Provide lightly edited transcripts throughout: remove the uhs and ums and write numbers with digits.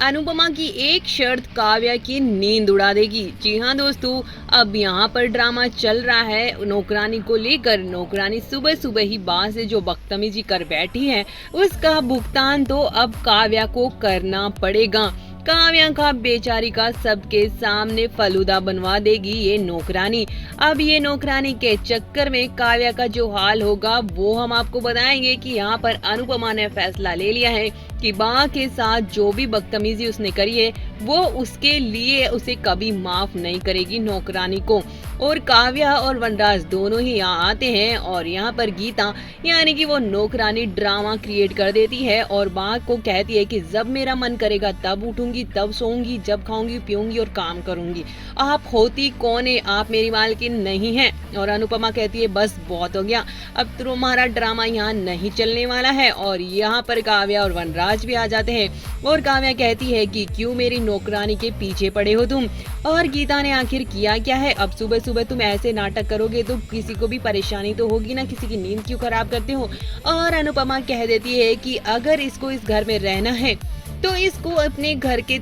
अनुपमा की एक शर्त काव्या की नींद उड़ा देगी। जी हाँ दोस्तों, अब यहाँ पर ड्रामा चल रहा है नौकरानी को लेकर। नौकरानी सुबह सुबह ही बाहर से जो बदतमीजी कर बैठी है, उसका भुगतान तो अब काव्या को करना पड़ेगा। काव्या का बेचारी का सबके सामने फलूदा बनवा देगी ये नौकरानी। अब ये नौकरानी के चक्कर में काव्या का जो हाल होगा वो हम आपको बताएंगे कि यहाँ पर अनुपमा ने फैसला ले लिया है कि बा के साथ जो भी बदतमीजी उसने करी है वो उसके लिए उसे कभी माफ नहीं करेगी नौकरानी को। और काव्या और वनराज दोनों ही यहाँ आते हैं और यहाँ पर गीता यानी कि वो नौकरानी ड्रामा क्रिएट कर देती है और बा को कहती है कि जब मेरा मन करेगा तब उठूंगी, तब सोऊंगी, जब खाऊंगी पीऊंगी और काम करूंगी। आप होती कौन है, आप मेरी मालकिन नहीं है। और अनुपमा कहती है बस बहुत हो गया, अब तुम्हारा ड्रामा यहाँ नहीं चलने वाला है। और यहाँ पर काव्या और वनराज भी आ जाते हैं और काव्या कहती है कि क्यों मेरी नौकरानी के पीछे पड़े हो तुम, और गीता ने आखिर किया क्या है। अब सुबह सुबह तुम ऐसे नाटक करोगे तो किसी को भी परेशानी तो होगी ना, किसी की नींद क्यों खराब करते हो। और अनुपमा कह देती है कि अगर इसको इस घर में रहना है तो इसको अपने घर के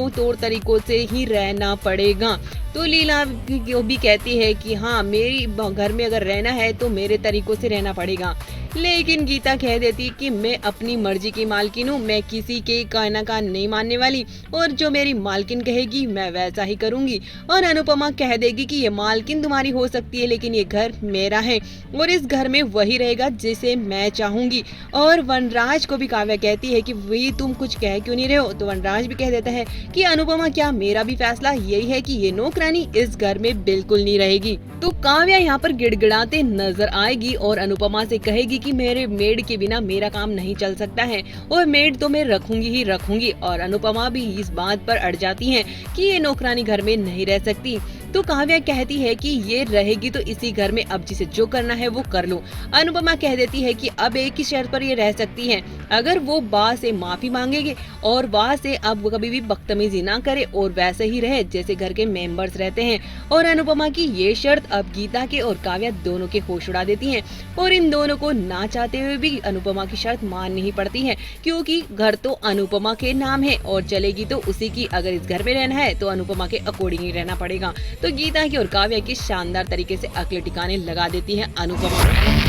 तौर तरीकों से ही रहना पड़ेगा। तो लीला भी कहती है कि हाँ, मेरी घर में अगर रहना है तो मेरे तरीकों से रहना पड़ेगा। लेकिन गीता कह देती कि मैं अपनी मर्जी की मालकिन हूँ, मैं किसी के कहना का नहीं मानने वाली, और जो मेरी मालकिन कहेगी मैं वैसा ही करूंगी। और अनुपमा कह देगी कि ये मालकिन तुम्हारी हो सकती है लेकिन ये घर मेरा है और इस घर में वही रहेगा जिसे मैं चाहूंगी। और वनराज को भी काव्या कहती है कि वही तुम कुछ कह क्यों नहीं रहे हो। तो वनराज भी कह देता है कि अनुपमा, क्या मेरा भी फैसला यही है कि ये नौकरानी इस घर में बिल्कुल नहीं रहेगी। तो काव्या यहाँ पर गिड़गिड़ाते नजर आएगी और अनुपमा से कहेगी कि मेरे मेड के बिना मेरा काम नहीं चल सकता है और मेड तो मैं रखूंगी ही रखूंगी। और अनुपमा भी इस बात पर अड़ जाती है कि ये नौकरानी घर में नहीं रह सकती। तो काव्या कहती है कि ये रहेगी तो इसी घर में अब जिसे जो करना है वो कर लो। अनुपमा कह देती है कि अब एक ही शर्त पर ये रह सकती है, अगर वो बा से माफी मांगेगी और बा से अब कभी भी बदतमीजी ना करे और वैसे ही रहे जैसे घर के मेंबर्स रहते हैं। और अनुपमा की ये शर्त अब गीता के और काव्या दोनों के होश उड़ा देती है और इन दोनों को ना चाहते हुए भी अनुपमा की शर्त माननी ही पड़ती है, क्योंकि घर तो अनुपमा के नाम है और चलेगी तो उसी की। अगर इस घर में रहना है तो अनुपमा के अकॉर्डिंग ही रहना पड़ेगा। तो गीता की और काव्या की शानदार तरीके से अकल टिकाने लगा देती है अनुपमा।